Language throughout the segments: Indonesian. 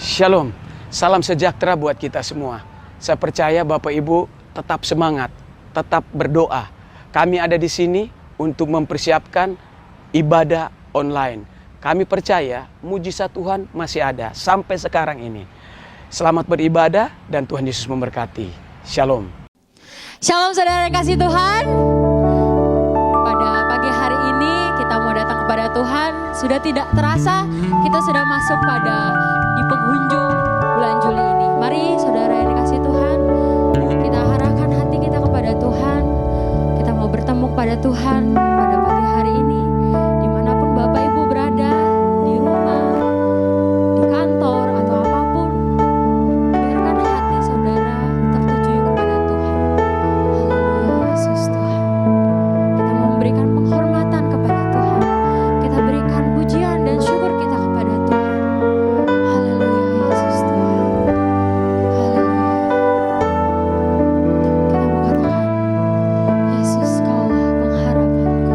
Shalom, salam sejahtera buat kita semua. Saya percaya Bapak Ibu tetap semangat, tetap berdoa. Kami ada di sini untuk mempersiapkan ibadah online. Kami percaya mujizat Tuhan masih ada sampai sekarang ini. Selamat beribadah dan Tuhan Yesus memberkati. Shalom. Shalom saudara kasih Tuhan. Pada pagi hari ini kita mau datang kepada Tuhan. Sudah tidak terasa kita sudah masuk pada di penghujung bulan Juli ini. Mari saudara yang dikasih Tuhan, kita arahkan hati kita kepada Tuhan. Kita mau bertemu kepada Tuhan pada pagi hari ini. Dimanapun Bapak Ibu berada, di rumah, di kantor atau apapun, biarkan hati saudara tertuju kepada Tuhan. Haleluya Yesus Tuhan. Kita mau memberikan penghormatan kepada Tuhan. Kita berikan pujian dan syukur kita kepada Tuhan. Haleluya Yesus Tuhan. Haleluya. Kita mau katakan, Yesus Kaulah pengharapanku.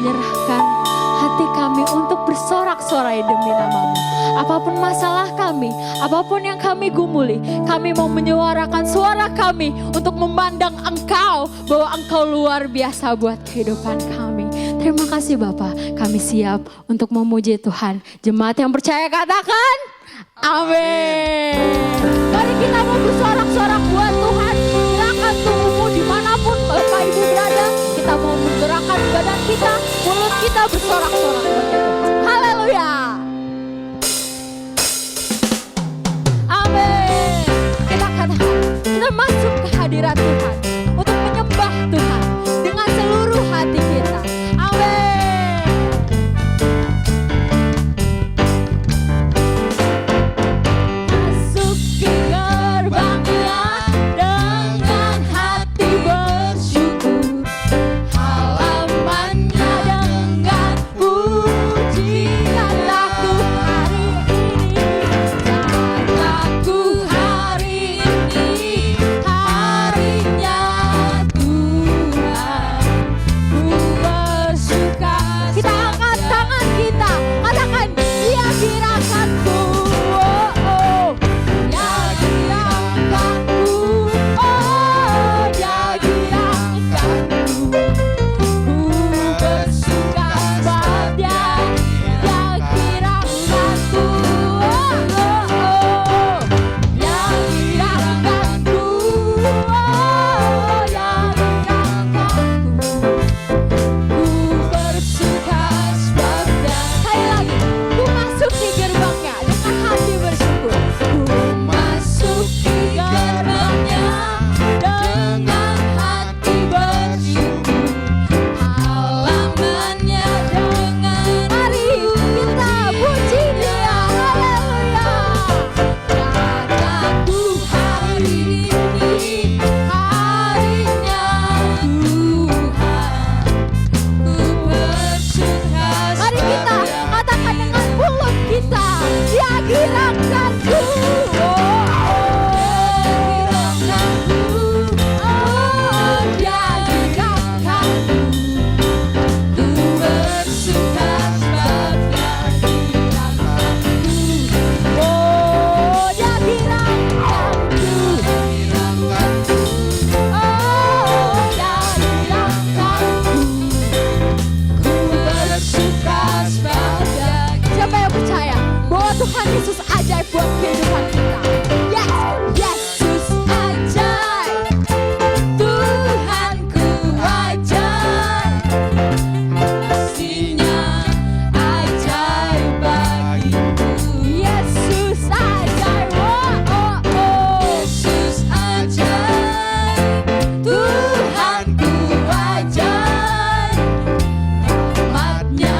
menyerahkan hati kami untuk bersorak-sorai demi nama-Mu. Apapun masalah kami, apapun yang kami gumuli, kami mau menyuarakan suara kami untuk memandang Engkau, bahwa Engkau luar biasa buat kehidupan kami. Terima kasih Bapa, kami siap untuk memuji Tuhan. Jemaat yang percaya katakan, amin. Mari kita mau bersorak-sorak buat Tuhan. Gerakan tubuhmu dimanapun Bapak Ibu berada. Kita mau menggerakkan badan kita, mulut kita bersorak-sorak buat Tuhan. Haleluya. Amin. Kita katakan, kita masuk ke hadirat Tuhan untuk menyembah Tuhan dengan seluruh hati kita. Amin. Masuki gerbangnya dengan hati bersyukur, halamannya dengan pujian. Laku hari ini, laku hari ini, harinya Tuhan, ku bersuka. Kita angkat tangan kita, katakan Dia gerakanku, oh, oh. Dia gerakanku, oh, Dia gerakanku. Ku bersuka sebab Dia gerakanku, oh, oh, oh. Dia gerakanku, oh, Dia gerakanku. Ku bersuka sebab Dia. Sekali lagi, ku masuk di gerbangnya dengan hati bersyukur. Ku masuk di gerbangnya dengan hati bersyukur, halamannya dengan. Mari kita puji Dia, haleluya. Kataku hari ini, harinya Tuhan, ku bersuka. Mari kita katakan dengan mulut kita, Dia gerakanku, oh, oh, Dia gerakanku. Ku bersuka sebab Dia gerakanku, oh, Dia gerakanku. Oh, Dia gerakanku. Ku bersuka sebab Dia. Siapa yang percaya bahwa Tuhan Yesus ajaib buat kehidupan kita? Yes, Yesus ajaib, Tuhanku ajaib, kasih-Nya ajaib bagiku. Yesus ajaib, oh, oh, oh. Yesus ajaib, Tuhanku ajaib, rahmat-Nya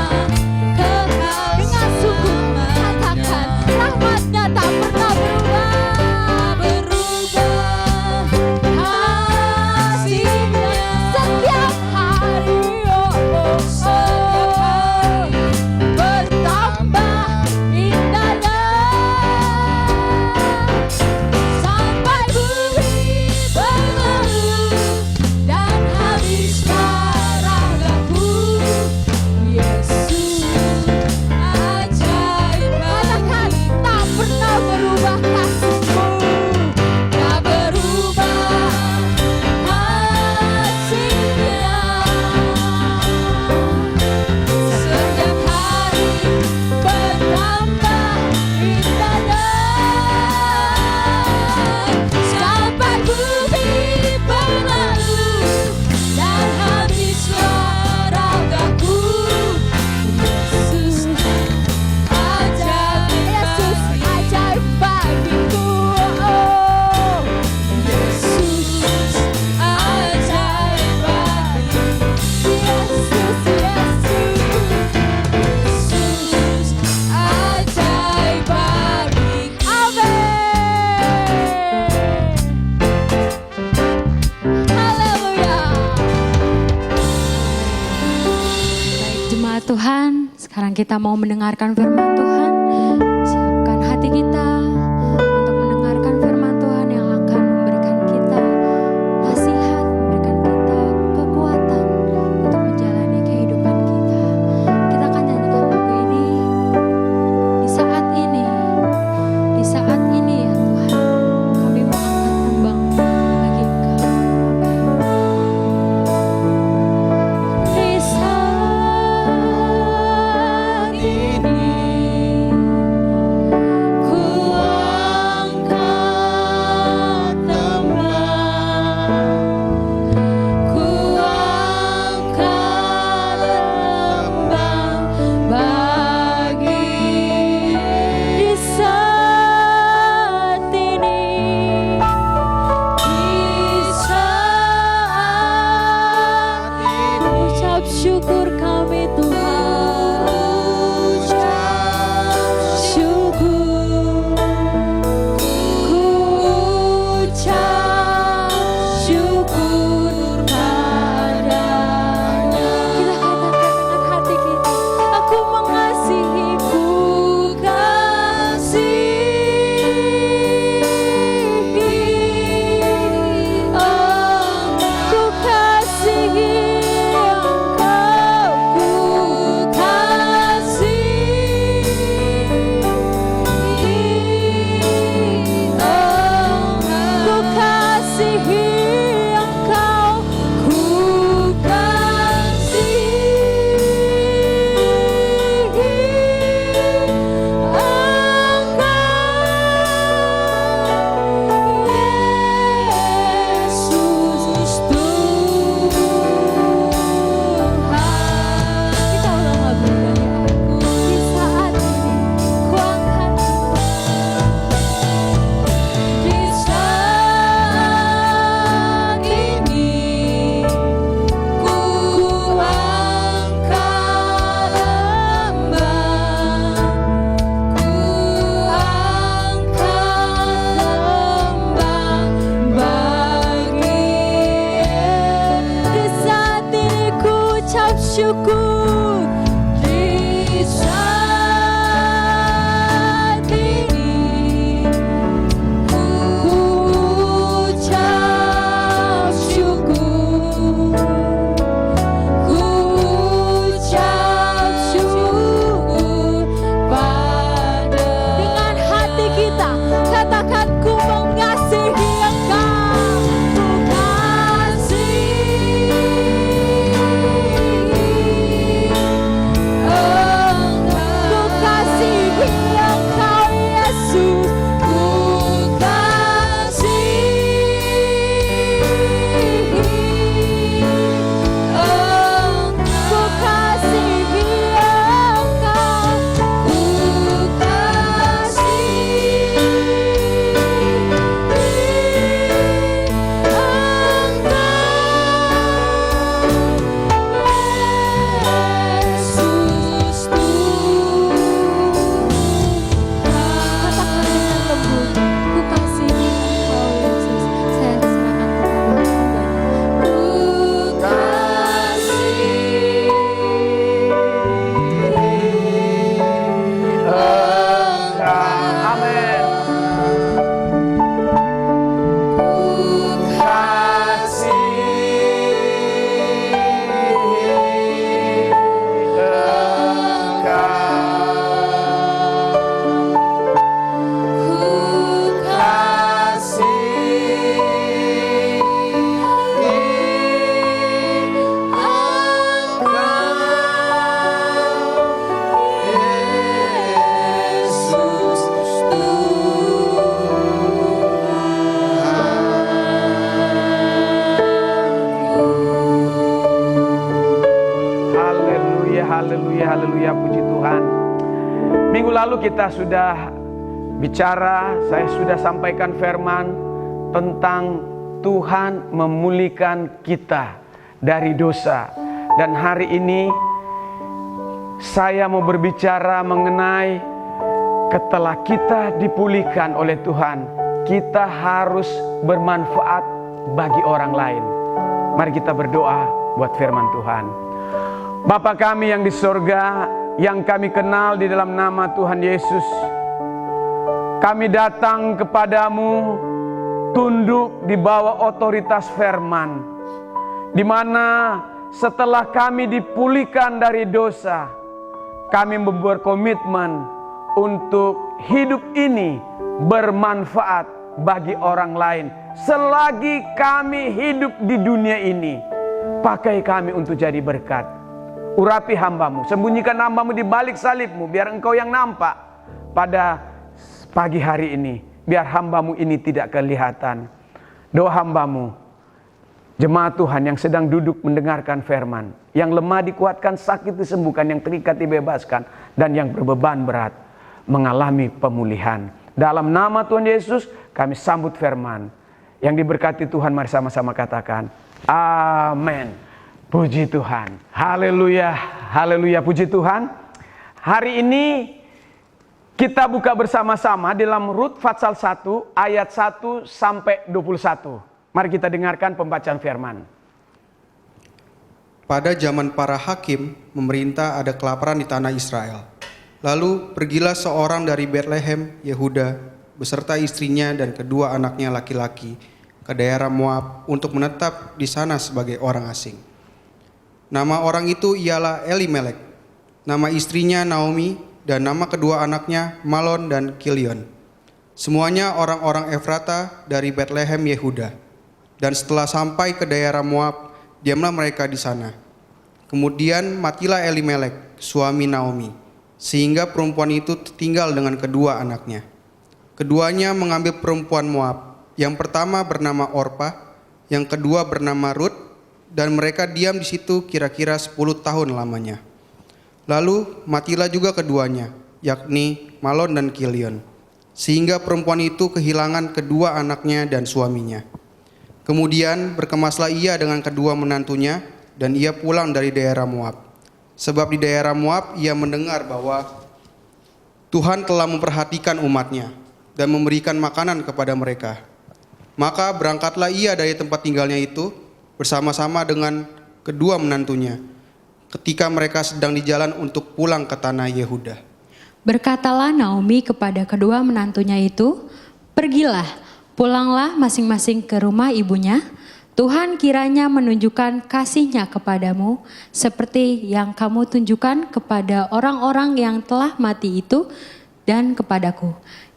kekal. Dengan sungguh katakan, rahmat-Nya tak pernah berubah, kasih-Nya setiap hari, oh, oh, oh, bertambah indahnya sampai bumi berlalu dan habis ragaku. Yesus ajaib, katakan tak pernah berubah kasih-Mu, tak berubah kasih-Nya. Setiap hari bertambah indahnya sampai bumi berlalu dan habislah ragaku. Yesus ajaib, Yesus ajaib bagiku, oh, Yesus ajaib bagiku. Yesus, Yesus ajaib bagiku. Amin. Haleluya. Baik jemaat Tuhan, sekarang kita mau mendengarkan firman Tuhan. Siapkan hati kita untuk mendengarkan firman Tuhan yang akan memberikan kita nasihat, memberikan kita kekuatan untuk menjalani kehidupan kita. syukur kami Tuhan. Ucap syukur. Ku ucap syukur padanya. Kita katakan dengan hati kita, aku mengasihi-Ku kasih. Ku kasihi Engkau, ku kasihi ku kasihi Engkau, ku Yesus Tuhan. Kita ulang lagu dari aku di saat ini, ku angkat di saat ini, ku angkat hamba, ku angkat hamba bagi di saat ini ku ucap syukur. Di saat ini ku ucap syukur. Ku ucap syukur pada. Dengan hati kita katakan, ku mengasihi Engkau, ku kasihi Engkau, ku kasihi Engkau Yesus, ku kasihi Engkau, ku kasihi Engkau, ku Yesus Tuhan. Katakan dengan lembut, ku kasihi Engkau Yesus. Saya serahkan kepada Tuhan. Ku kasihi Amin. Haleluya, haleluya, haleluya, puji Tuhan. Minggu lalu kita sudah bicara, saya sudah sampaikan firman tentang Tuhan memulihkan kita dari dosa. Dan hari ini saya mau berbicara mengenai setelah kita dipulihkan oleh Tuhan, kita harus bermanfaat bagi orang lain. Mari kita berdoa buat firman Tuhan. Bapa kami yang di sorga, yang kami kenal di dalam nama Tuhan Yesus, kami datang kepadamu tunduk di bawah otoritas firman, di mana setelah kami dipulihkan dari dosa, kami membuat komitmen untuk hidup ini bermanfaat bagi orang lain. Selagi kami hidup di dunia ini, pakai kami untuk jadi berkat. Urapi hambamu, sembunyikan hambamu di balik salibmu, biar engkau yang nampak pada pagi hari ini. Biar hambamu ini tidak kelihatan. Doa hambamu, jemaat Tuhan yang sedang duduk mendengarkan firman, yang lemah dikuatkan, sakit disembuhkan, yang terikat dibebaskan, dan yang berbeban berat mengalami pemulihan. Dalam nama Tuhan Yesus kami sambut firman. Yang diberkati Tuhan, mari sama-sama katakan amin. Puji Tuhan. Haleluya. Haleluya. Puji Tuhan. Hari ini kita buka bersama-sama dalam Rut pasal 1 ayat 1 sampai 21. Mari kita dengarkan pembacaan firman. Pada zaman para hakim memerintah ada kelaparan di tanah Israel. Lalu pergilah seorang dari Betlehem, Yehuda, beserta istrinya dan kedua anaknya laki-laki ke daerah Moab untuk menetap di sana sebagai orang asing. Nama orang itu ialah Elimelek, nama istrinya Naomi, dan nama kedua anaknya Malon dan Kilion. Semuanya orang-orang Efrata dari Betlehem Yehuda. Dan setelah sampai ke daerah Moab, diamlah mereka di sana. Kemudian matilah Elimelek, suami Naomi, sehingga perempuan itu tinggal dengan kedua anaknya. Keduanya mengambil perempuan Moab. Yang pertama bernama Orpa, yang kedua bernama Rut, dan mereka diam di situ kira-kira 10 tahun lamanya. Lalu matilah juga keduanya, yakni Malon dan Kilion, sehingga perempuan itu kehilangan kedua anaknya dan suaminya. Kemudian berkemaslah ia dengan kedua menantunya, dan ia pulang dari daerah Moab. Sebab di daerah Moab ia mendengar bahwa Tuhan telah memperhatikan umatnya dan memberikan makanan kepada mereka. Maka berangkatlah ia dari tempat tinggalnya itu bersama-sama dengan kedua menantunya ketika mereka sedang di jalan untuk pulang ke tanah Yehuda. Berkatalah Naomi kepada kedua menantunya itu, "Pergilah, pulanglah masing-masing ke rumah ibunya. Tuhan kiranya menunjukkan kasih-Nya kepadamu seperti yang kamu tunjukkan kepada orang-orang yang telah mati itu dan kepadaku.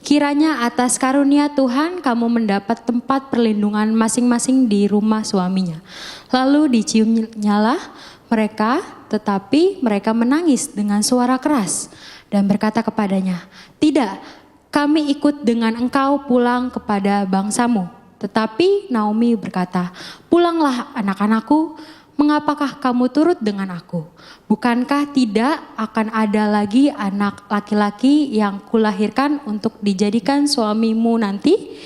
Kiranya atas karunia Tuhan kamu mendapat tempat perlindungan masing-masing di rumah suaminya." Lalu diciumnyalah mereka, tetapi mereka menangis dengan suara keras dan berkata kepadanya, "Tidak, kami ikut dengan engkau pulang kepada bangsamu." Tetapi Naomi berkata, "Pulanglah anak-anakku, mengapakah kamu turut dengan aku? Bukankah tidak akan ada lagi anak laki-laki yang kulahirkan untuk dijadikan suamimu nanti?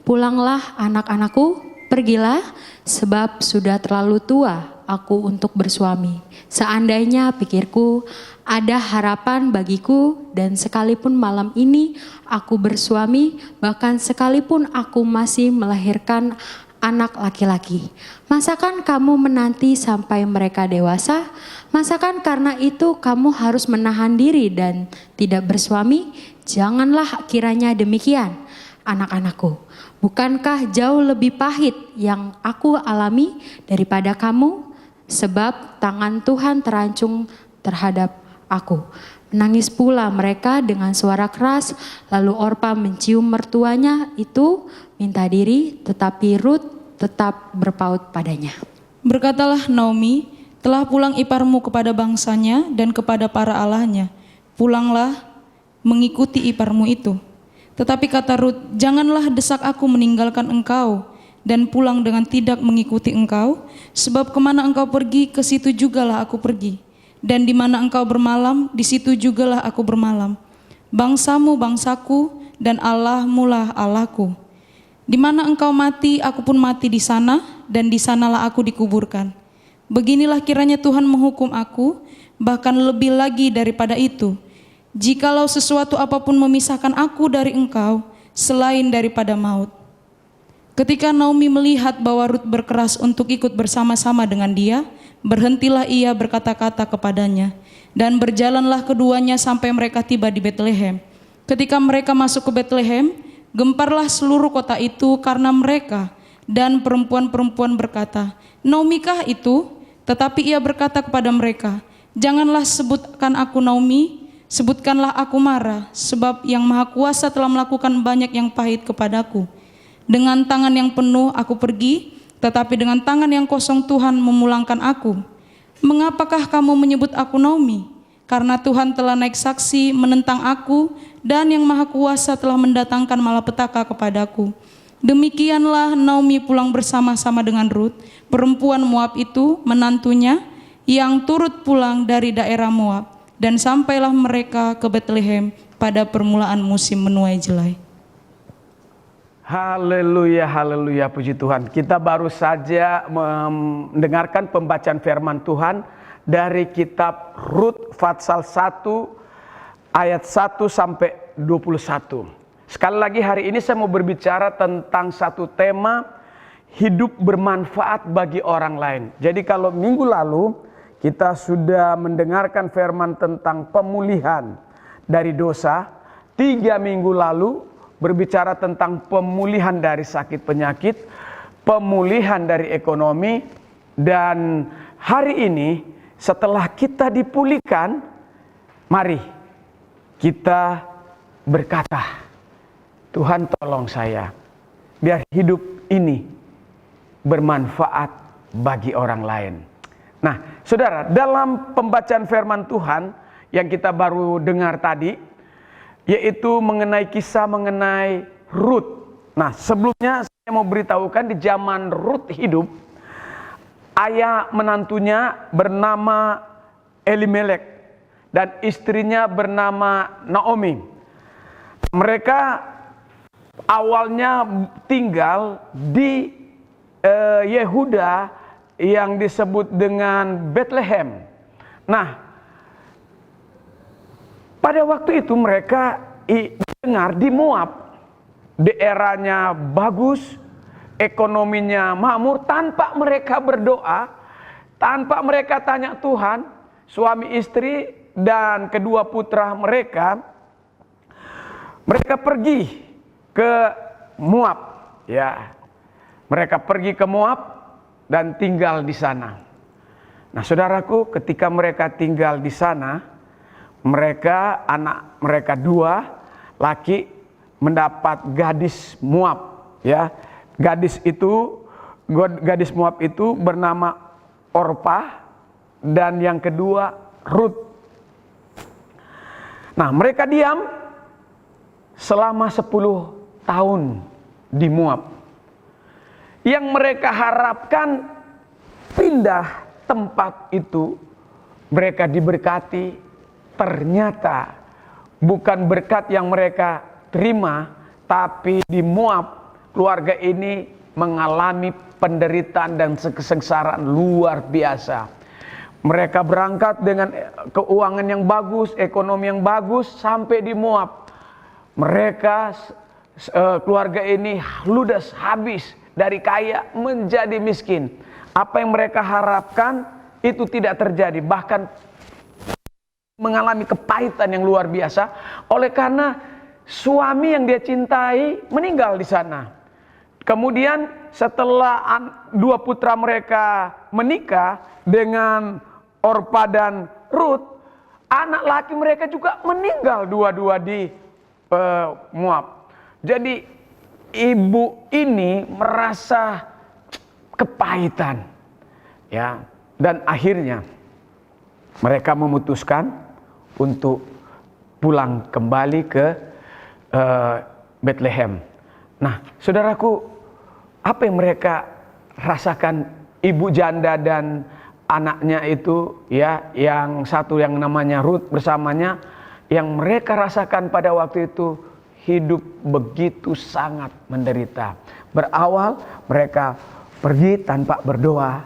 Pulanglah anak-anakku, pergilah, sebab sudah terlalu tua aku untuk bersuami. Seandainya pikirku ada harapan bagiku, dan sekalipun malam ini aku bersuami, bahkan sekalipun aku masih melahirkan anak laki-laki. Masakan kamu menanti sampai mereka dewasa? Masakan karena itu kamu harus menahan diri dan tidak bersuami? Janganlah kiranya demikian, anak-anakku. Bukankah jauh lebih pahit yang aku alami daripada kamu? Sebab tangan Tuhan terancung terhadap aku." Menangis pula mereka dengan suara keras. Lalu Orpa mencium mertuanya itu minta diri, tetapi Rut tetap berpaut padanya. Berkatalah Naomi, "Telah pulang iparmu kepada bangsanya dan kepada para allahnya. Pulanglah mengikuti iparmu itu." Tetapi kata Rut, "Janganlah desak aku meninggalkan engkau dan pulang dengan tidak mengikuti engkau, sebab kemana engkau pergi, ke situ jugalah aku pergi, dan di mana engkau bermalam, di situ jugalah aku bermalam. Bangsamu bangsaku, dan Allahmu lah Allahku. Di mana engkau mati, aku pun mati di sana, dan di sanalah aku dikuburkan. Beginilah kiranya Tuhan menghukum aku, bahkan lebih lagi daripada itu, jikalau sesuatu apapun memisahkan aku dari engkau, selain daripada maut." Ketika Naomi melihat bahwa Rut berkeras untuk ikut bersama-sama dengan dia, berhentilah ia berkata-kata kepadanya, dan berjalanlah keduanya sampai mereka tiba di Betlehem. Ketika mereka masuk ke Betlehem, gemparlah seluruh kota itu karena mereka, dan perempuan-perempuan berkata, "Naomi kah itu?" Tetapi ia berkata kepada mereka, "Janganlah sebutkan aku Naomi, sebutkanlah aku Mara, sebab Yang Maha Kuasa telah melakukan banyak yang pahit kepadaku. Dengan tangan yang penuh aku pergi, tetapi dengan tangan yang kosong Tuhan memulangkan aku. Mengapakah kamu menyebut aku Naomi? Karena Tuhan telah naik saksi menentang aku, dan Yang Maha Kuasa telah mendatangkan malapetaka kepadaku." Demikianlah Naomi pulang bersama-sama dengan Rut, perempuan Moab itu, menantunya, yang turut pulang dari daerah Moab, dan sampailah mereka ke Betlehem pada permulaan musim menuai jelai. Haleluya, haleluya, puji Tuhan. Kita baru saja mendengarkan pembacaan firman Tuhan dari kitab Rut pasal 1 ayat 1 sampai 21. Sekali lagi hari ini saya mau berbicara tentang satu tema, hidup bermanfaat bagi orang lain. Jadi kalau minggu lalu kita sudah mendengarkan firman tentang pemulihan dari dosa, 3 minggu lalu berbicara tentang pemulihan dari sakit penyakit, pemulihan dari ekonomi, dan hari ini setelah kita dipulihkan, mari kita berkata, Tuhan tolong saya, biar hidup ini bermanfaat bagi orang lain. Nah, saudara, dalam pembacaan firman Tuhan yang kita baru dengar tadi, yaitu mengenai kisah mengenai Rut. Nah, sebelumnya saya mau beritahukan di zaman Rut hidup, ayah menantunya bernama Elimelek dan istrinya bernama Naomi. Mereka awalnya tinggal di Yehuda yang disebut dengan Bethlehem. Nah, pada waktu itu mereka dengar di Moab, daerahnya bagus, ekonominya makmur, tanpa mereka berdoa, tanpa mereka tanya Tuhan, suami istri dan kedua putra mereka pergi ke Moab, ya. Mereka pergi ke Moab dan tinggal di sana. Nah, saudaraku, ketika mereka tinggal di sana, anak mereka 2 laki mendapat gadis Moab, ya. Gadis Moab itu bernama Orpah dan yang kedua Rut. Nah, mereka diam selama 10 tahun di Moab. Yang mereka harapkan pindah tempat itu, mereka diberkati. Ternyata bukan berkat yang mereka terima, tapi di Moab keluarga ini mengalami penderitaan dan kesengsaraan luar biasa. Mereka berangkat dengan keuangan yang bagus, ekonomi yang bagus, sampai di Moab mereka keluarga ini ludes, habis, dari kaya menjadi miskin. Apa yang mereka harapkan itu tidak terjadi, bahkan mengalami kepahitan yang luar biasa oleh karena suami yang dia cintai meninggal di sana. Kemudian setelah 2 putra mereka menikah dengan Orpah dan Rut, anak laki mereka juga meninggal dua-dua di Moab. Jadi ibu ini merasa kepahitan, ya, dan akhirnya mereka memutuskan untuk pulang kembali ke Bethlehem. Nah, saudaraku, apa yang mereka rasakan ibu janda dan anaknya itu, ya, yang satu yang namanya Rut bersamanya, yang mereka rasakan pada waktu itu hidup begitu sangat menderita. Berawal mereka pergi tanpa berdoa,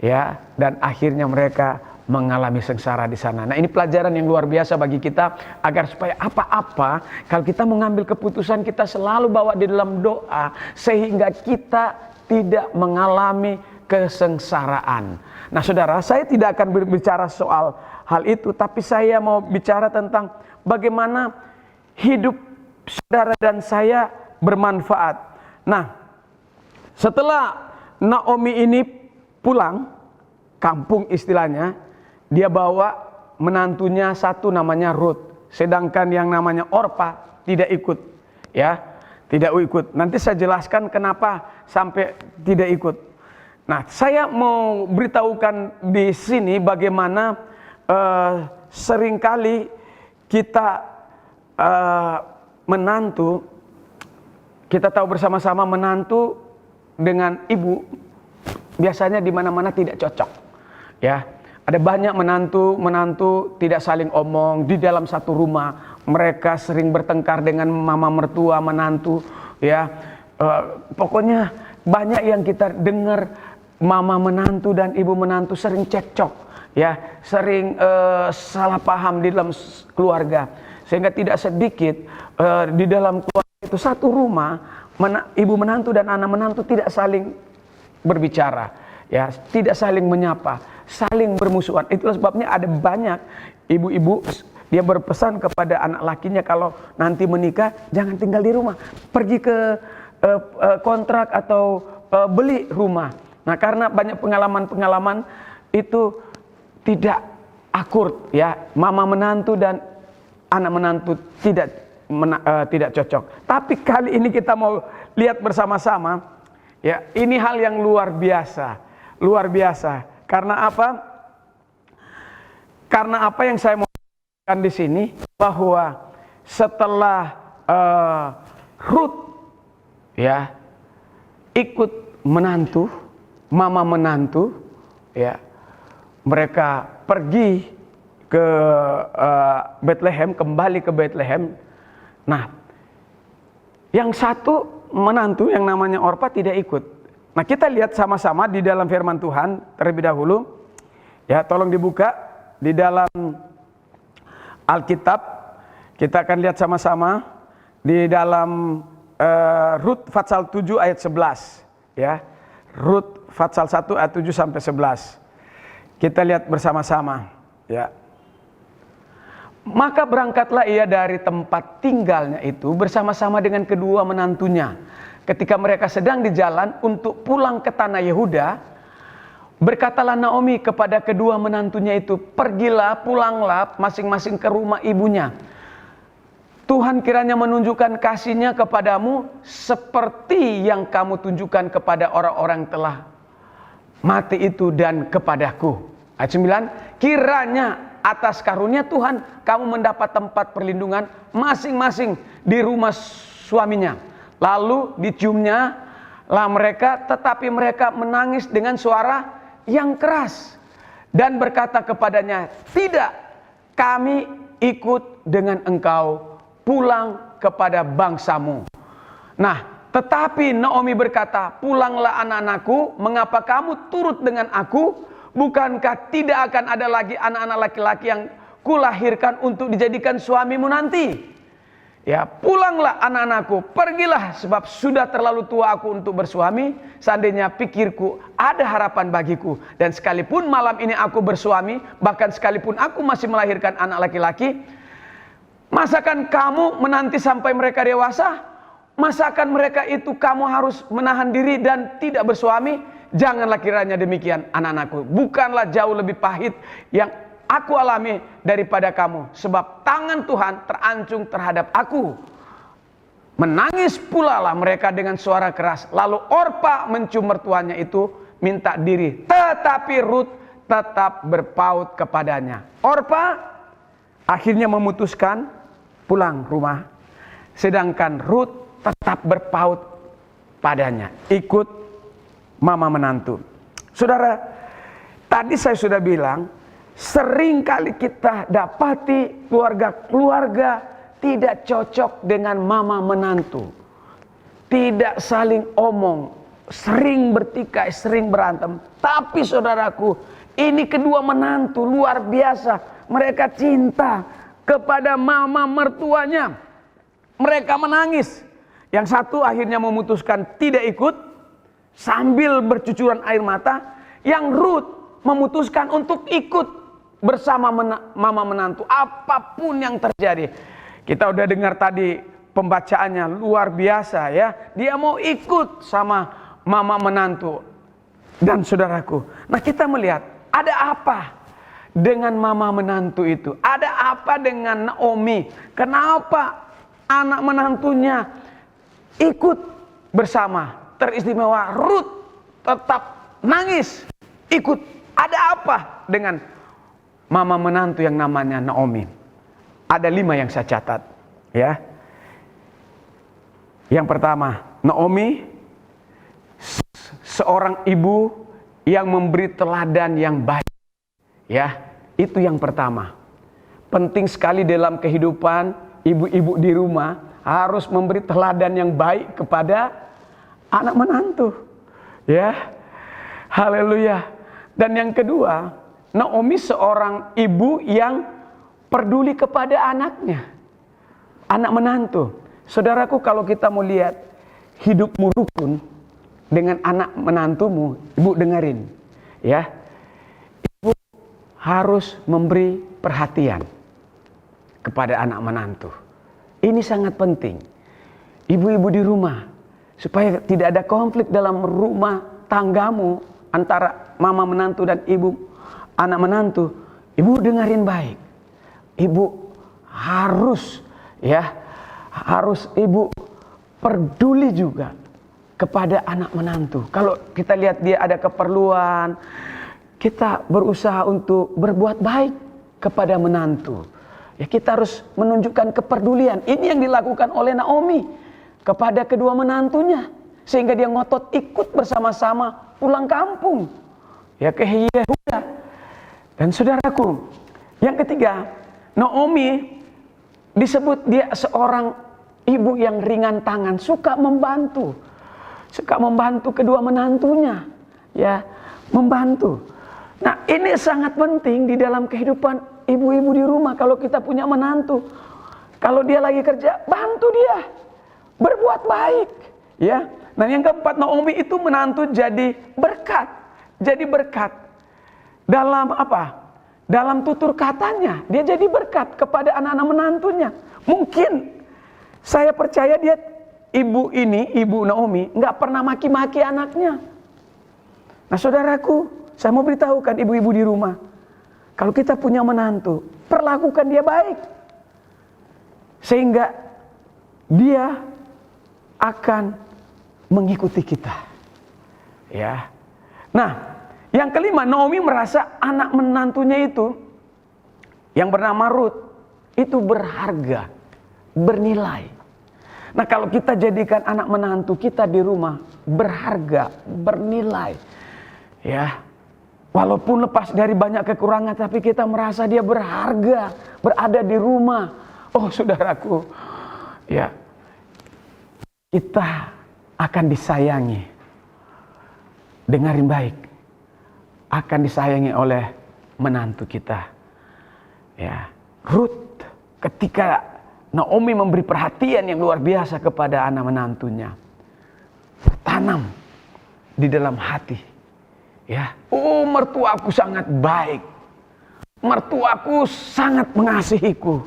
ya, dan akhirnya mereka mengalami sengsara di sana. Nah, ini pelajaran yang luar biasa bagi kita, agar supaya apa-apa kalau kita mengambil keputusan, kita selalu bawa di dalam doa sehingga kita tidak mengalami kesengsaraan. Nah, saudara, saya tidak akan berbicara soal hal itu, tapi saya mau bicara tentang bagaimana hidup saudara dan saya bermanfaat. Nah, setelah Naomi ini pulang kampung istilahnya, dia bawa menantunya satu namanya Rut, sedangkan yang namanya Orpah tidak ikut, ya, tidak ikut. Nanti saya jelaskan kenapa sampai tidak ikut. Nah, saya mau beritahukan di sini bagaimana seringkali kita menantu, kita tahu bersama-sama menantu dengan ibu biasanya di mana-mana tidak cocok, ya. Ada banyak menantu tidak saling omong di dalam satu rumah. Mereka sering bertengkar dengan mama mertua menantu, ya. Pokoknya banyak yang kita dengar mama menantu dan ibu menantu sering cekcok, ya, sering salah paham di dalam keluarga, sehingga tidak sedikit di dalam keluarga itu satu rumah ibu menantu dan anak menantu tidak saling berbicara, ya, tidak saling menyapa, saling bermusuhan. Itulah sebabnya ada banyak ibu-ibu dia berpesan kepada anak lakinya kalau nanti menikah jangan tinggal di rumah, pergi ke kontrak atau beli rumah. Nah, karena banyak pengalaman-pengalaman itu tidak akur, ya, mama menantu dan anak menantu tidak cocok. Tapi kali ini kita mau lihat bersama-sama, ya, ini hal yang luar biasa, luar biasa. Karena apa? Karena apa yang saya mau katakan di sini, bahwa setelah Ruth, ya, ikut menantu, mama menantu, ya, mereka pergi ke Bethlehem, kembali ke Bethlehem. Nah, yang satu menantu yang namanya Orpa tidak ikut. Nah, kita lihat sama-sama di dalam firman Tuhan terlebih dahulu. Ya, tolong dibuka di dalam Alkitab. Kita akan lihat sama-sama di dalam Rut pasal 7 ayat 11, ya. Rut pasal 1 ayat 7 sampai 11. Kita lihat bersama-sama, ya. Maka berangkatlah ia dari tempat tinggalnya itu bersama-sama dengan kedua menantunya. Ketika mereka sedang di jalan untuk pulang ke tanah Yehuda, berkatalah Naomi kepada kedua menantunya itu, "Pergilah, pulanglah masing-masing ke rumah ibunya. Tuhan kiranya menunjukkan kasih-Nya kepadamu seperti yang kamu tunjukkan kepada orang-orang telah mati itu dan kepadaku." Ayat 9, "Kiranya atas karunia Tuhan kamu mendapat tempat perlindungan masing-masing di rumah suaminya." Lalu diciumnya lah mereka, tetapi mereka menangis dengan suara yang keras dan berkata kepadanya, "Tidak, kami ikut dengan engkau pulang kepada bangsamu." Nah, tetapi Naomi berkata, "Pulanglah anak-anakku, mengapa kamu turut dengan aku? Bukankah tidak akan ada lagi anak-anak laki-laki yang kulahirkan untuk dijadikan suamimu nanti? Ya, pulanglah anak-anakku, pergilah, sebab sudah terlalu tua aku untuk bersuami. Seandainya pikirku ada harapan bagiku, dan sekalipun malam ini aku bersuami, bahkan sekalipun aku masih melahirkan anak laki-laki, masakan kamu menanti sampai mereka dewasa? Masakan mereka itu kamu harus menahan diri dan tidak bersuami? Janganlah kiranya demikian, anak-anakku. Bukanlah jauh lebih pahit yang aku alami daripada kamu, sebab tangan Tuhan terancung terhadap aku." Menangis pula lah mereka dengan suara keras. Lalu Orpa mencium mertuanya itu, minta diri, tetapi Rut tetap berpaut kepadanya. Orpa akhirnya memutuskan pulang rumah, sedangkan Rut tetap berpaut padanya, ikut mama menantu. Saudara, tadi saya sudah bilang, sering kali kita dapati keluarga-keluarga tidak cocok dengan mama menantu, tidak saling omong, sering bertikai, sering berantem. Tapi saudaraku, ini kedua menantu luar biasa. Mereka cinta kepada mama mertuanya. Mereka menangis. Yang satu akhirnya memutuskan tidak ikut sambil bercucuran air mata. Yang Ruth memutuskan untuk ikut bersama mama menantu apapun yang terjadi. Kita udah dengar tadi pembacaannya luar biasa, ya. Dia mau ikut sama mama menantu. Dan saudaraku, nah kita melihat ada apa dengan mama menantu itu? Ada apa dengan Naomi? Kenapa anak menantunya ikut bersama? Teristimewa, Ruth tetap nangis ikut. Ada apa dengan mama menantu yang namanya Naomi? Ada 5 yang saya catat, ya. Yang pertama, Naomi seorang ibu yang memberi teladan yang baik, ya. Itu yang pertama. Penting sekali dalam kehidupan ibu-ibu di rumah harus memberi teladan yang baik kepada anak menantu. Ya. Haleluya. Dan yang kedua, Naomi seorang ibu yang peduli kepada anaknya. Anak menantu. Saudaraku, kalau kita mau lihat hidupmu rukun dengan anak menantumu, ibu dengerin. Ya. Ibu harus memberi perhatian kepada anak menantu. Ini sangat penting. Ibu-ibu di rumah, supaya tidak ada konflik dalam rumah tanggamu antara mama menantu dan ibu anak menantu. Ibu dengerin baik. Ibu harus ibu peduli juga kepada anak menantu. Kalau kita lihat dia ada keperluan, kita berusaha untuk berbuat baik kepada menantu. Ya, kita harus menunjukkan kepedulian. Ini yang dilakukan oleh Naomi kepada kedua menantunya, sehingga dia ngotot ikut bersama-sama pulang kampung ya ke Yehuda. Dan saudaraku, yang ketiga, Naomi disebut dia seorang ibu yang ringan tangan, suka membantu kedua menantunya, ya, membantu. Nah, ini sangat penting di dalam kehidupan ibu-ibu di rumah. Kalau kita punya menantu, kalau dia lagi kerja, bantu dia, berbuat baik, ya. Nah, yang keempat, Naomi itu menantu jadi berkat. Jadi berkat dalam apa? Dalam tutur katanya, dia jadi berkat kepada anak-anak menantunya. Mungkin saya percaya dia, ibu Naomi nggak pernah maki-maki anaknya. Nah, saudaraku, saya mau beritahukan ibu-ibu di rumah, kalau kita punya menantu, perlakukan dia baik, sehingga dia akan mengikuti kita. Ya. Nah, yang kelima, Naomi merasa anak menantunya itu yang bernama Ruth itu berharga, bernilai. Nah, kalau kita jadikan anak menantu kita di rumah berharga, bernilai, ya. Walaupun lepas dari banyak kekurangan, tapi kita merasa dia berharga, berada di rumah. Oh, saudaraku, ya, kita akan disayangi. Dengarin baik, akan disayangi oleh menantu kita. Ya, Ruth, ketika Naomi memberi perhatian yang luar biasa kepada anak menantunya, tertanam di dalam hati. Ya, oh, mertuaku sangat baik, mertuaku sangat mengasihiku.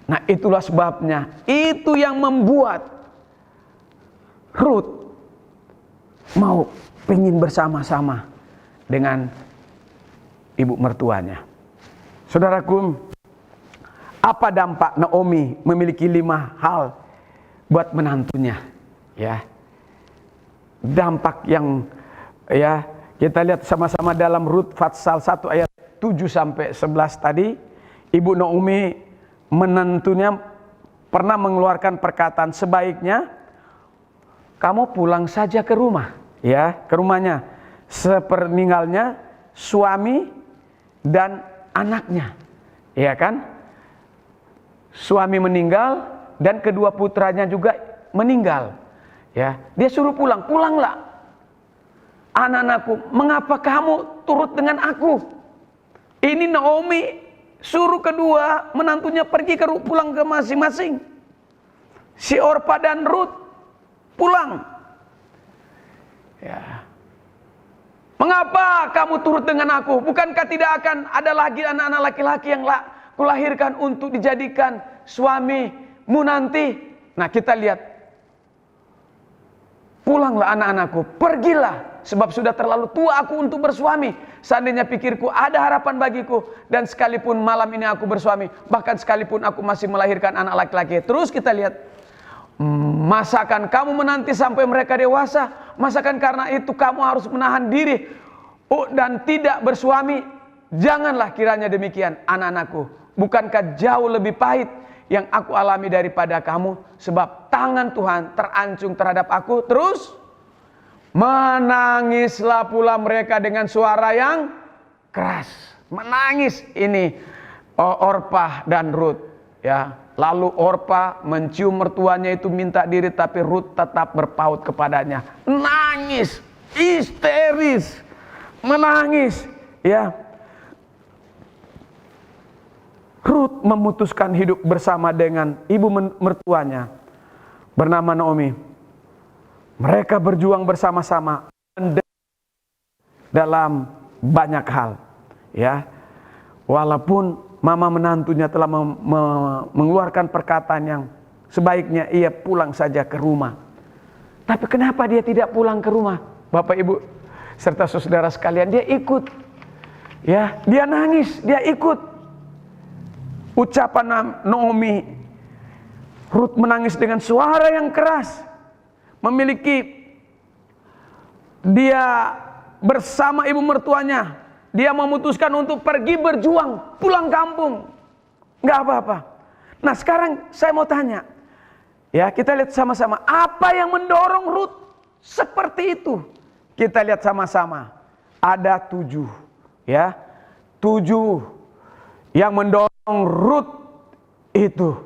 Nah, itulah sebabnya, itu yang membuat Ruth mau pengen bersama-sama dengan ibu mertuanya. Saudaraku, apa dampak Naomi memiliki 5 hal buat menantunya? Ya, dampak yang, ya, kita lihat sama-sama dalam Rut pasal 1 ayat 7-11 tadi. Ibu Naomi menantunya pernah mengeluarkan perkataan, sebaiknya kamu pulang saja ke rumah, ya, ke rumahnya, sepeninggalnya suami dan anaknya, ya kan? Suami meninggal dan kedua putranya juga meninggal, ya. Dia suruh pulang, pulanglah. Anak-anakku, mengapa kamu turut dengan aku? Ini Naomi suruh kedua menantunya pergi pulang ke masing-masing. Si Orpa dan Ruth pulang. Ya. Mengapa kamu turut dengan aku? Bukankah tidak akan ada lagi anak-anak laki-laki yang kulahirkan untuk dijadikan suamimu nanti? Nah, kita lihat. Pulanglah anak-anakku, pergilah, sebab sudah terlalu tua aku untuk bersuami. Seandainya pikirku ada harapan bagiku, dan sekalipun malam ini aku bersuami, bahkan sekalipun aku masih melahirkan anak laki-laki. Terus kita lihat, masakan kamu menanti sampai mereka dewasa? Masakan karena itu kamu harus menahan diri dan tidak bersuami? Janganlah kiranya demikian, anak-anakku. Bukankah jauh lebih pahit yang aku alami daripada kamu, sebab tangan Tuhan terancung terhadap aku. Terus menangislah pula mereka dengan suara yang keras. Menangis ini Orpah dan Ruth. Ya, lalu Orpa mencium mertuanya itu minta diri, tapi Rut tetap berpaut kepadanya. Nangis, histeris, menangis. Ya, Rut memutuskan hidup bersama dengan ibu mertuanya bernama Naomi. Mereka berjuang bersama-sama dalam banyak hal. Ya, walaupun mama menantunya telah mengeluarkan perkataan yang sebaiknya ia pulang saja ke rumah. Tapi kenapa dia tidak pulang ke rumah? Bapak Ibu serta saudara sekalian, dia ikut. Ya, dia nangis, dia ikut. Ucapan Naomi, Rut menangis dengan suara yang keras. Dia bersama ibu mertuanya. Dia memutuskan untuk pergi berjuang, pulang kampung. Nggak apa-apa. Nah sekarang saya mau tanya. Ya, kita lihat sama-sama. Apa yang mendorong Rut seperti itu? Kita lihat sama-sama. Ada 7. Ya, 7 yang mendorong Rut itu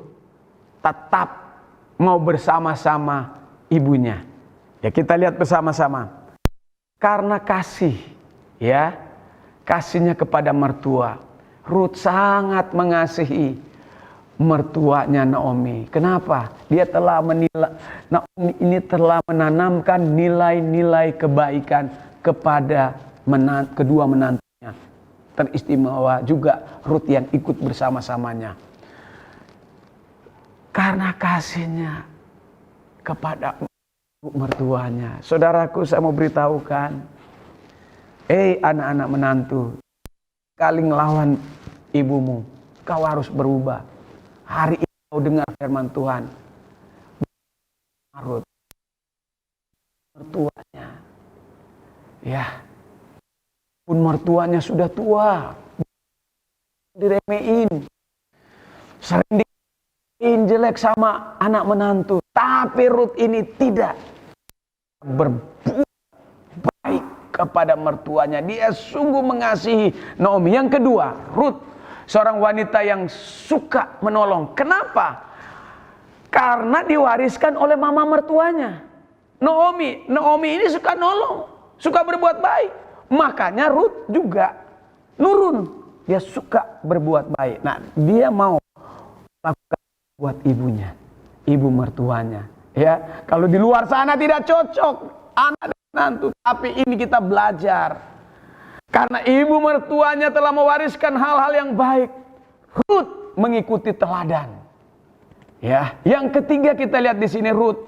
tetap mau bersama-sama ibunya. Ya, kita lihat bersama-sama. Karena kasih. Ya, kasihnya kepada mertua. Rut sangat mengasihi mertuanya Naomi. Kenapa? Dia telah Naomi ini telah menanamkan nilai-nilai kebaikan kepada kedua menantunya. Teristimewa juga Rut yang ikut bersama-samanya. Karena kasihnya kepada mertuanya. Saudaraku, saya mau beritahukan. Anak-anak menantu, kali ngelawan ibumu, kau harus berubah. Hari ini kau dengar firman Tuhan. Rut, mertuanya, ya, pun mertuanya sudah tua, diremehin, sering diremehin jelek sama anak menantu. Tapi Rut ini tidak berbuat baik kepada mertuanya. Dia sungguh mengasihi Naomi. Yang kedua, Rut seorang wanita yang suka menolong. Kenapa? Karena diwariskan oleh mama mertuanya. Naomi ini suka nolong, suka berbuat baik. Makanya Rut juga nurun. Dia suka berbuat baik. Nah, dia mau lakukan buat ibunya, ibu mertuanya. Ya, kalau di luar sana tidak cocok anak nanti, tapi ini kita belajar. Karena ibu mertuanya telah mewariskan hal-hal yang baik. Rut mengikuti teladan. Ya, yang ketiga kita lihat di sini Rut,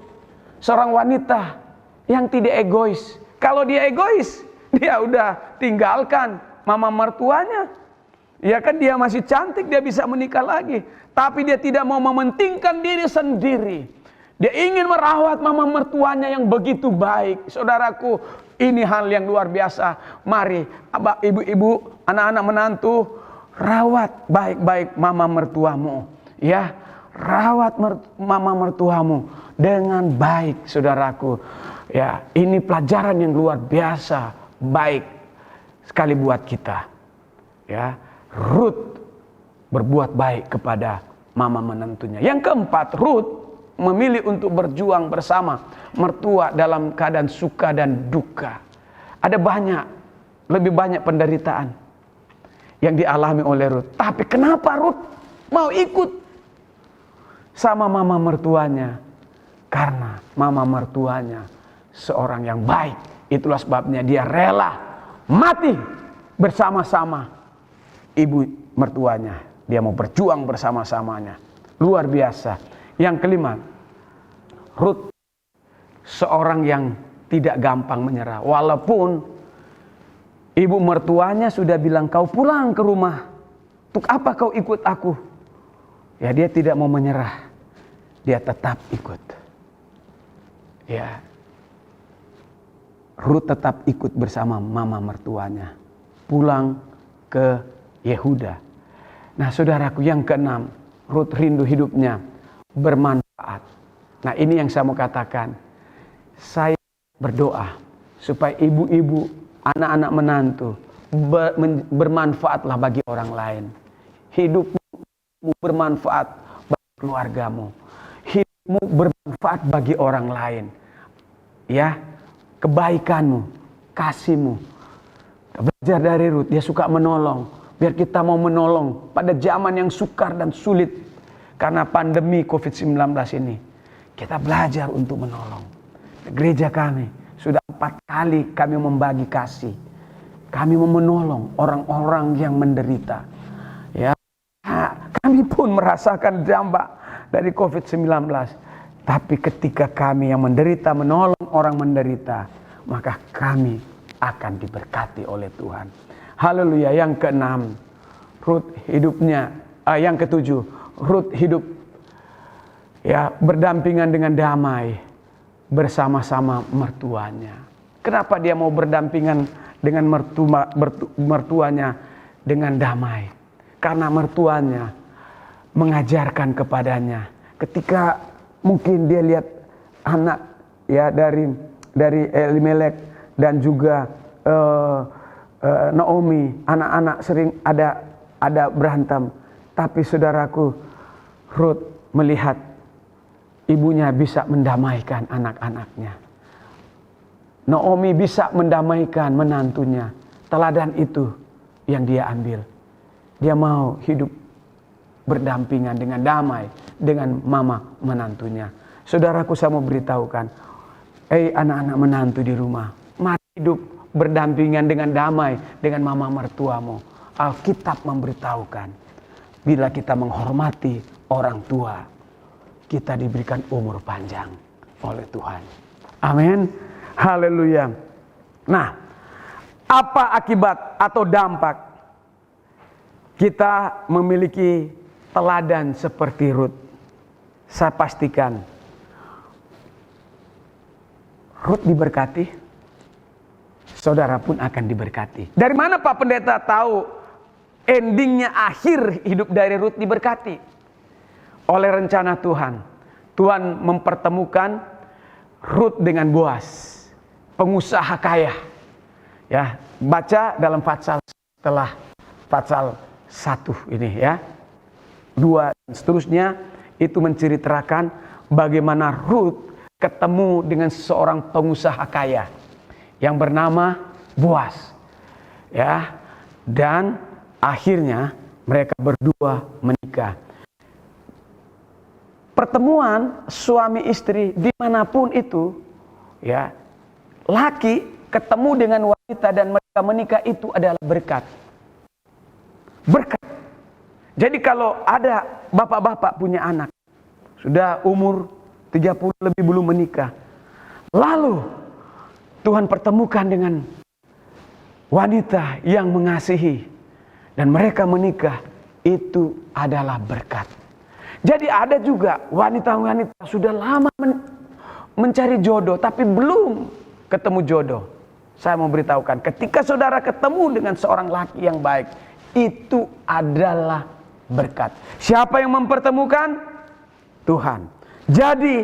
seorang wanita yang tidak egois. Kalau dia egois, dia udah tinggalkan mama mertuanya. Ya kan, dia masih cantik, dia bisa menikah lagi. Tapi dia tidak mau mementingkan diri sendiri. Dia ingin merawat mama mertuanya yang begitu baik. Saudaraku, ini hal yang luar biasa. Mari, ibu-ibu, anak-anak menantu, rawat baik-baik mama mertuamu. Ya, rawat mama mertuamu dengan baik, saudaraku. Ya, ini pelajaran yang luar biasa, baik sekali buat kita. Ya, Rut berbuat baik kepada mama menantunya. Yang keempat, Rut memilih untuk berjuang bersama mertua dalam keadaan suka dan duka. Ada lebih banyak penderitaan yang dialami oleh Rut. Tapi kenapa Rut mau ikut sama mama mertuanya? Karena mama mertuanya seorang yang baik. Itulah sebabnya dia rela mati bersama-sama ibu mertuanya. Dia mau berjuang bersama-samanya. Luar biasa. Yang kelima, Rut seorang yang tidak gampang menyerah. Walaupun ibu mertuanya sudah bilang, kau pulang ke rumah. Untuk apa kau ikut aku? Ya, dia tidak mau menyerah. Dia tetap ikut. Ya, Rut tetap ikut bersama mama mertuanya. Pulang ke Yehuda. Nah, saudaraku, yang keenam, Rut rindu hidupnya bermanfaat. Nah, ini yang saya mau katakan. Saya berdoa supaya ibu-ibu, anak-anak menantu bermanfaatlah bagi orang lain. Hidupmu bermanfaat keluargamu. Hidupmu bermanfaat bagi orang lain. Ya, kebaikanmu, kasihmu. Belajar dari Rut, dia suka menolong. Biar kita mau menolong pada zaman yang sukar dan sulit. Karena pandemi COVID-19 ini. Kita belajar untuk menolong. Gereja kami, sudah 4 kali kami membagi kasih. Kami mau menolong orang-orang yang menderita. Ya, kami pun merasakan dampak dari COVID-19. Tapi ketika kami yang menderita menolong orang menderita, maka kami akan diberkati oleh Tuhan. Haleluya. Yang keenam, Rut hidupnya, yang ketujuh, Rut hidup ya berdampingan dengan damai bersama-sama mertuanya. Kenapa dia mau berdampingan dengan mertuanya dengan damai? Karena mertuanya mengajarkan kepadanya. Ketika mungkin dia lihat anak ya dari Elimelek dan juga Naomi, anak-anak sering ada berantem. Tapi saudaraku, Rut melihat ibunya bisa mendamaikan anak-anaknya. Naomi bisa mendamaikan menantunya. Teladan itu yang dia ambil. Dia mau hidup berdampingan dengan damai dengan mama menantunya. Saudaraku, saya mau beritahukan, anak-anak menantu di rumah, mari hidup berdampingan dengan damai dengan mama mertuamu. Alkitab memberitahukan, bila kita menghormati orang tua, kita diberikan umur panjang oleh Tuhan. Amin. Haleluya. Nah, apa akibat atau dampak kita memiliki teladan seperti Rut? Saya pastikan Rut diberkati, saudara pun akan diberkati. Dari mana Pak Pendeta tahu endingnya akhir hidup dari Rut diberkati? Oleh rencana Tuhan. Tuhan mempertemukan Rut dengan Boas, pengusaha kaya. Ya, baca dalam Fatsal setelah Fatsal 1 ini ya. 2 dan seterusnya itu menceritakan bagaimana Rut ketemu dengan seorang pengusaha kaya yang bernama Boas. Ya, dan akhirnya mereka berdua menikah. Pertemuan suami istri dimanapun itu, ya, laki ketemu dengan wanita dan mereka menikah itu adalah berkat. Berkat. Jadi kalau ada bapak-bapak punya anak, sudah umur 30 lebih belum menikah, lalu Tuhan pertemukan dengan wanita yang mengasihi dan mereka menikah, itu adalah berkat. Jadi ada juga wanita-wanita sudah lama mencari jodoh tapi belum ketemu jodoh. Saya mau beritahukan, ketika saudara ketemu dengan seorang laki yang baik, itu adalah berkat. Siapa yang mempertemukan? Tuhan. Jadi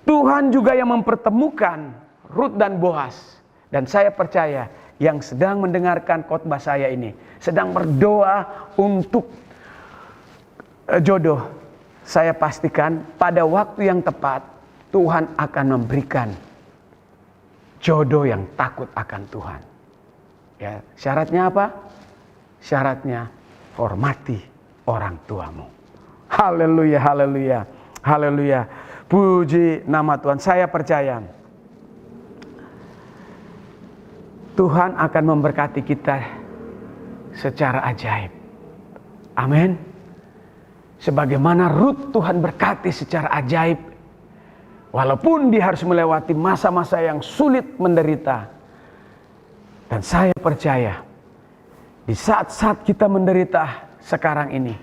Tuhan juga yang mempertemukan Rut dan Boas. Dan saya percaya yang sedang mendengarkan khotbah saya ini sedang berdoa untuk jodoh. Saya pastikan pada waktu yang tepat Tuhan akan memberikan jodoh yang takut akan Tuhan. Ya, syaratnya apa? Syaratnya hormati orang tuamu. Haleluya, haleluya, haleluya. Puji nama Tuhan. Saya percaya Tuhan akan memberkati kita secara ajaib. Amin. Sebagaimana Rut Tuhan berkati secara ajaib. Walaupun dia harus melewati masa-masa yang sulit menderita. Dan saya percaya di saat-saat kita menderita sekarang ini,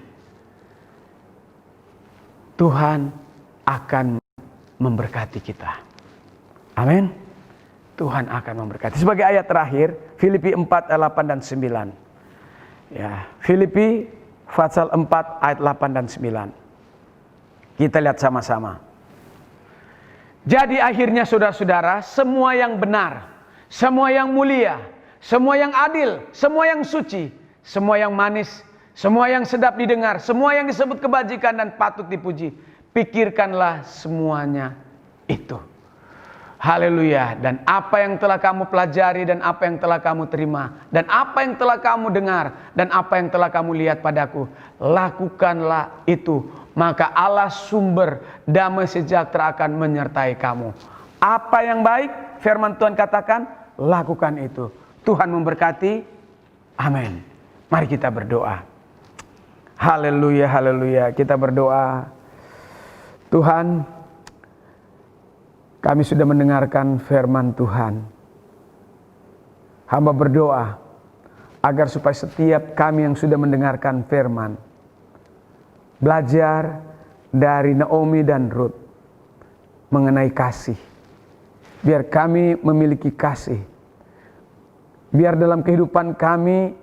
Tuhan akan memberkati kita. Amin. Tuhan akan memberkati. Sebagai ayat terakhir, Filipi 4 ayat 8 dan 9. Ya, Filipi Fatsal 4 ayat 8 dan 9. Kita lihat sama-sama. Jadi akhirnya saudara-saudara, semua yang benar, semua yang mulia, semua yang adil, semua yang suci, semua yang manis, semua yang sedap didengar, semua yang disebut kebajikan dan patut dipuji, pikirkanlah semuanya itu. Haleluya. Dan apa yang telah kamu pelajari dan apa yang telah kamu terima dan apa yang telah kamu dengar dan apa yang telah kamu lihat padaku, lakukanlah itu, maka Allah sumber damai sejahtera akan menyertai kamu. Apa yang baik, firman Tuhan katakan, lakukan itu. Tuhan memberkati. Amin. Mari kita berdoa. Haleluya, haleluya. Kita berdoa. Tuhan, kami sudah mendengarkan firman Tuhan. Hamba berdoa agar supaya setiap kami yang sudah mendengarkan firman, belajar dari Naomi dan Ruth mengenai kasih. Biar kami memiliki kasih. Biar dalam kehidupan kami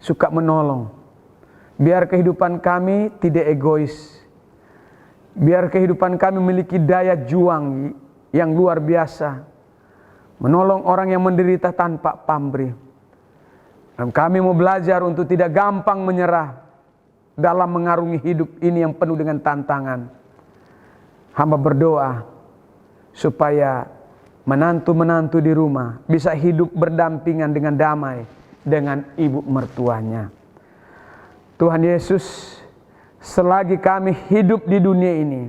suka menolong. Biar kehidupan kami tidak egois. Biar kehidupan kami memiliki daya juang yang luar biasa. Menolong orang yang menderita tanpa pamrih. Dan kami mau belajar untuk tidak gampang menyerah dalam mengarungi hidup ini yang penuh dengan tantangan. Hamba berdoa supaya menantu-menantu di rumah bisa hidup berdampingan dengan damai dengan ibu mertuanya. Tuhan Yesus, selagi kami hidup di dunia ini,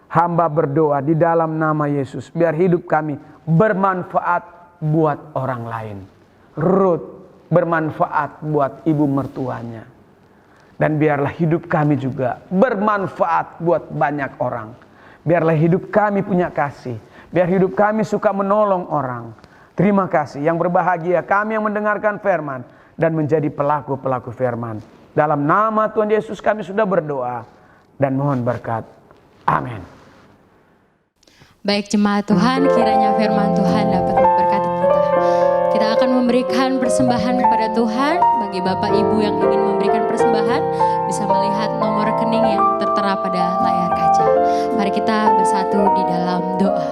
hamba berdoa di dalam nama Yesus, biar hidup kami bermanfaat buat orang lain. Ruth bermanfaat buat ibu mertuanya. Dan biarlah hidup kami juga bermanfaat buat banyak orang. Biarlah hidup kami punya kasih. Biar hidup kami suka menolong orang. Terima kasih. Yang berbahagia kami yang mendengarkan firman dan menjadi pelaku-pelaku firman. Dalam nama Tuhan Yesus kami sudah berdoa dan mohon berkat. Amin. Baik jemaat Tuhan, kiranya firman Tuhan dapat memberkati kita. Kita akan memberikan persembahan kepada Tuhan. Bagi Bapak Ibu yang ingin memberikan persembahan, bisa melihat nomor rekening yang tertera pada layar kaca. Mari kita bersatu di dalam doa.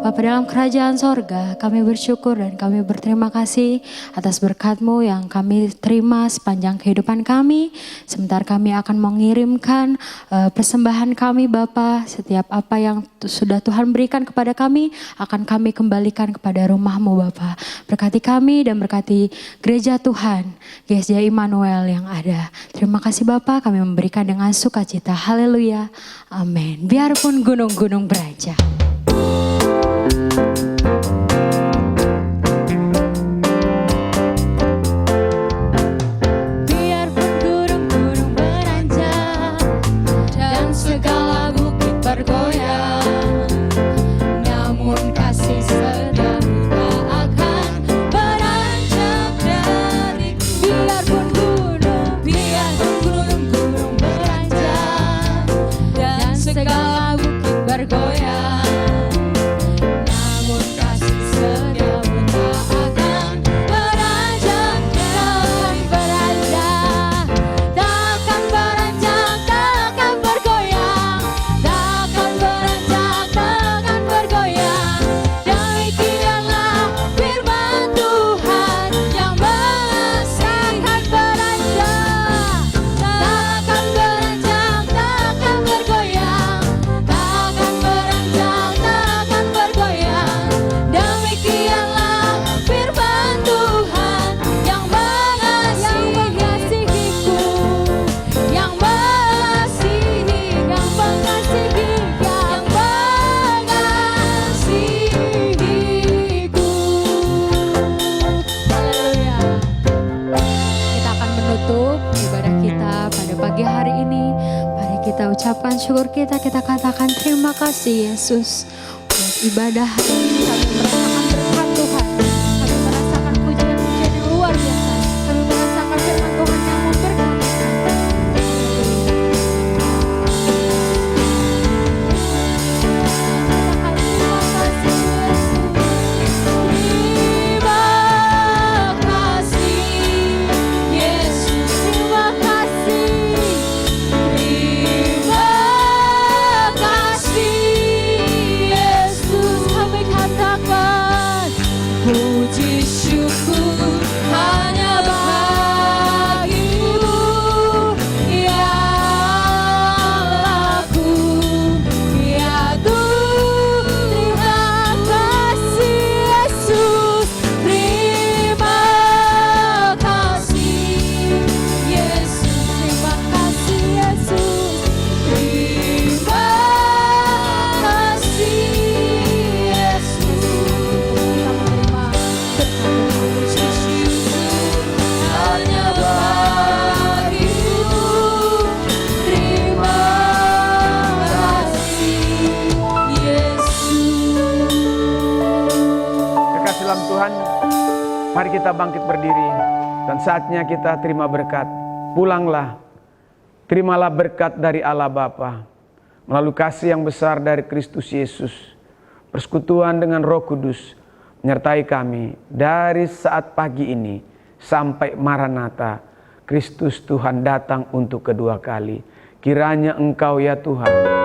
Bapa dalam kerajaan sorga, kami bersyukur dan kami berterima kasih atas berkat-Mu yang kami terima sepanjang kehidupan kami. Sebentar kami akan mengirimkan persembahan kami Bapa. Setiap apa yang sudah Tuhan berikan kepada kami, akan kami kembalikan kepada rumah-Mu Bapa. Berkati kami dan berkati gereja Tuhan, GSJ Immanuel yang ada. Terima kasih Bapa, kami memberikan dengan sukacita. Haleluya, amin. Biarpun gunung-gunung beranjak. Biarpun gunung-gunung beranjak dan segala bukit bergoyang, namun kasih setiamu tak akan beranjak dariku. Biarpun gunung-gunung beranjak dan segala bukit bergoyang, ucapan syukur kita katakan terima kasih Yesus buat ibadah hari ini. Kami merasakan berkat Tuhan, kami merasakan pujian-pujian yang luar biasa, kami merasakan firman Tuhan yang memberkati. Katakan Mari kita bangkit berdiri dan saatnya kita terima berkat. Pulanglah, terimalah berkat dari Allah Bapa melalui kasih yang besar dari Kristus Yesus. Persekutuan dengan Roh Kudus menyertai kami dari saat pagi ini sampai Maranatha, Kristus Tuhan datang untuk kedua kali. Kiranya Engkau ya Tuhan